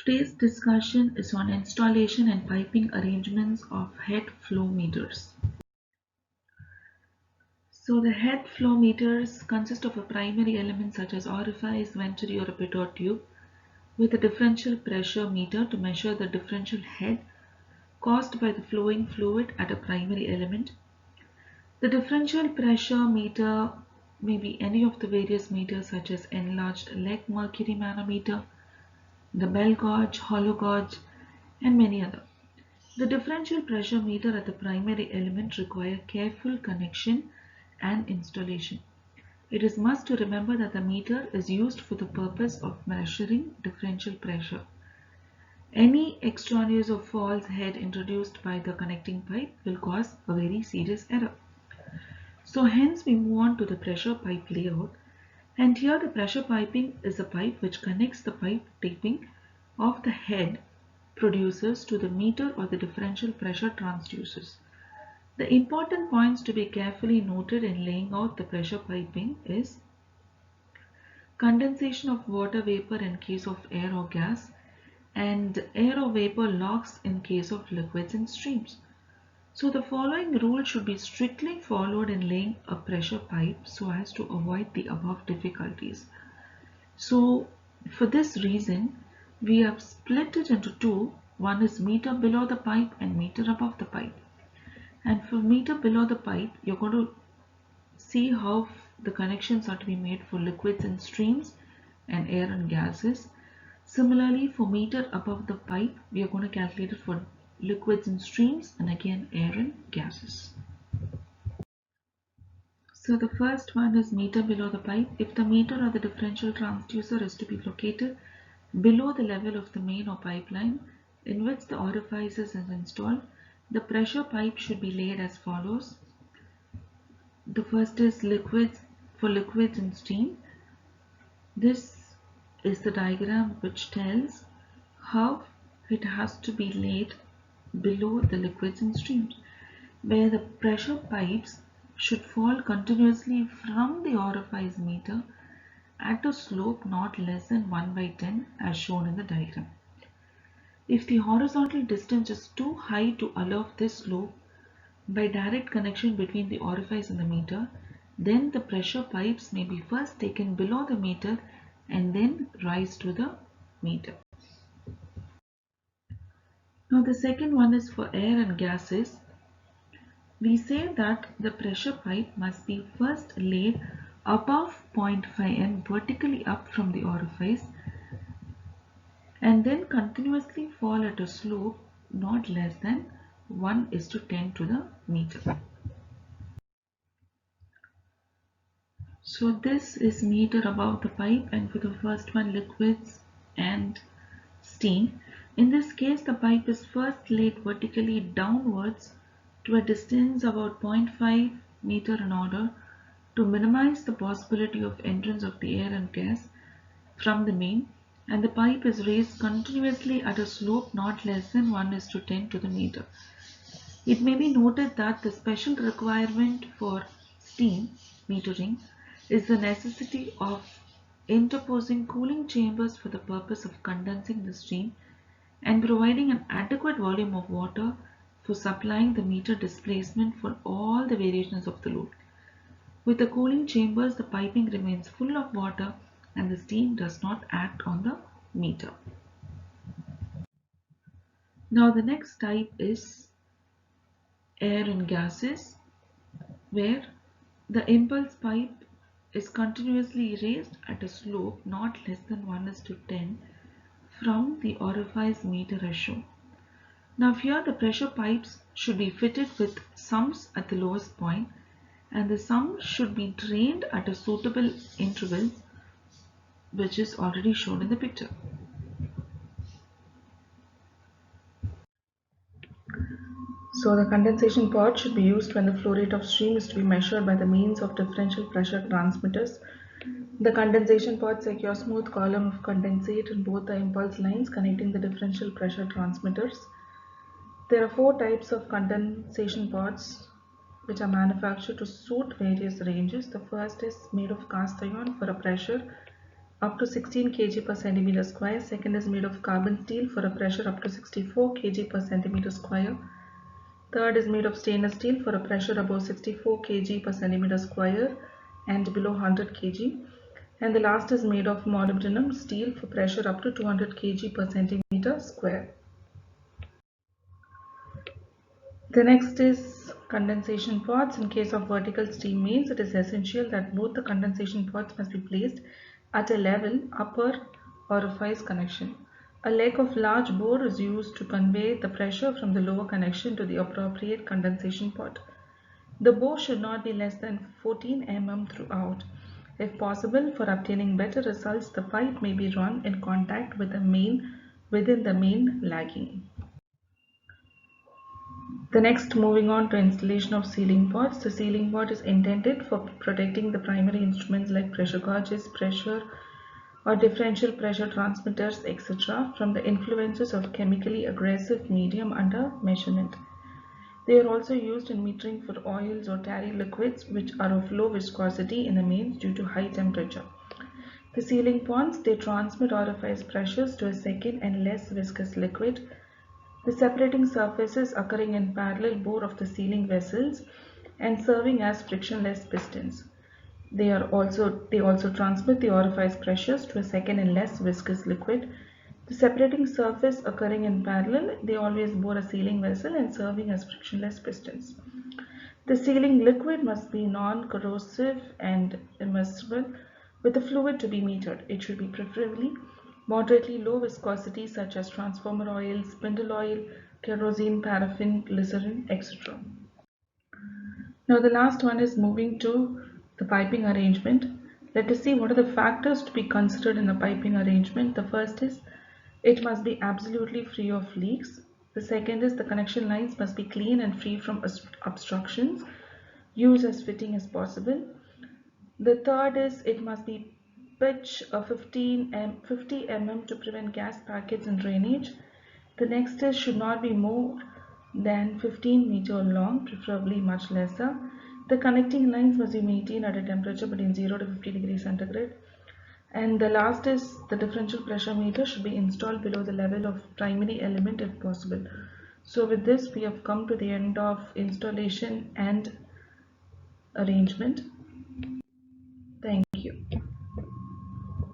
Today's discussion is on installation and piping arrangements of head flow meters. So the head flow meters consist of a primary element such as orifice, venturi or a pitot tube with a differential pressure meter to measure the differential head caused by the flowing fluid at a primary element. The differential pressure meter may be any of the various meters such as enlarged leg mercury manometer, the bell gauge, hollow gauge, and many other. The differential pressure meter at the primary element require careful connection and installation. It is must to remember that the meter is used for the purpose of measuring differential pressure. Any extraneous or false head introduced by the connecting pipe will cause a very serious error. So hence we move on to the pressure pipe layout, and here the pressure piping is a pipe which connects the pipe taping of the head producers to the meter or the differential pressure transducers. The important points to be carefully noted in laying out the pressure piping is condensation of water vapor in case of air or gas, and air or vapor locks in case of liquids and streams. So the following rule should be strictly followed in laying a pressure pipe so as to avoid the above difficulties. So for this reason, we have split it into two. One is meter below the pipe and meter above the pipe. And for meter below the pipe, you're going to see how the connections are to be made for liquids and streams and air and gases. Similarly, for meter above the pipe, we are going to calculate it for liquids and streams and again air and gases. So the first one is meter below the pipe. If the meter or the differential transducer is to be located below the level of the main or pipeline in which the orifices is installed, the pressure pipe should be laid as follows. The first is liquids, for liquids and steam. This is the diagram which tells how it has to be laid below the liquids and streams, where the pressure pipes should fall continuously from the orifice meter at a slope not less than 1/10 as shown in the diagram. If the horizontal distance is too high to allow this slope by direct connection between the orifice and the meter, then the pressure pipes may be first taken below the meter and then rise to the meter. Now the second one is for air and gases. We say that the pressure pipe must be first laid above 0.5 m vertically up from the orifice and then continuously fall at a slope not less than 1:10 to the meter. So this is meter above the pipe, and for the first one liquids and steam. In this case the pipe is first laid vertically downwards to a distance about 0.5 meter in order to minimize the possibility of entrance of the air and gas from the main, and the pipe is raised continuously at a slope not less than 1:10 to the meter. It may be noted that the special requirement for steam metering is the necessity of interposing cooling chambers for the purpose of condensing the steam and providing an adequate volume of water for supplying the meter displacement for all the variations of the load. With the cooling chambers, the piping remains full of water and the steam does not act on the meter. Now the next type is air and gases, where the impulse pipe is continuously raised at a slope not less than 1:10 from the orifice meter as shown. Now here the pressure pipes should be fitted with sumps at the lowest point, and the sump should be drained at a suitable interval which is already shown in the picture. So the condensation pot should be used when the flow rate of stream is to be measured by the means of differential pressure transmitters. The condensation pot secures smooth column of condensate in both the impulse lines connecting the differential pressure transmitters. There are four types of condensation pots which are manufactured to suit various ranges. The first is made of cast iron for a pressure up to 16 kg per centimeter square. Second is made of carbon steel for a pressure up to 64 kg per centimeter square. Third is made of stainless steel for a pressure above 64 kg per centimeter square and below 100 kg. And the last is made of molybdenum steel for pressure up to 200 kg per centimeter square. The next is condensation pots. In case of vertical steam mains, it is essential that both the condensation pots must be placed at a level upper orifice connection. A leg of large bore is used to convey the pressure from the lower connection to the appropriate condensation pot. The bore should not be less than 14 mm throughout. If possible, for obtaining better results, the pipe may be run in contact with the main within the main lagging. The next, moving on to installation of sealing pots. The sealing pot is intended for protecting the primary instruments like pressure gauges, pressure or differential pressure transmitters, etc. from the influences of chemically aggressive medium under measurement. They are also used in metering for oils or tarry liquids which are of low viscosity in the mains due to high temperature. The sealing pots, they transmit orifice pressures to a second and less viscous liquid. The separating surfaces occurring in parallel bore of the sealing vessels and serving as frictionless pistons. They also transmit the orifice pressures to a second and less viscous liquid. The separating surface occurring in parallel, they always bore a sealing vessel and serving as frictionless pistons. The sealing liquid must be non-corrosive and immersible with the fluid to be metered. It should be preferably moderately low viscosity such as transformer oil, spindle oil, kerosene, paraffin, glycerin, etc. Now the last one is moving to the piping arrangement. Let us see what are the factors to be considered in the piping arrangement. The first is it must be absolutely free of leaks. The second is the connection lines must be clean and free from obstructions. Use as fitting as possible. The third is it must be pitch a 50 mm to prevent gas packets in drainage. The next is should not be more than 15 meter long, preferably much lesser. The connecting lines must be maintained at a temperature between 0 to 50 degrees centigrade. And the last is the differential pressure meter should be installed below the level of primary element if possible. So with this we have come to the end of installation and arrangement.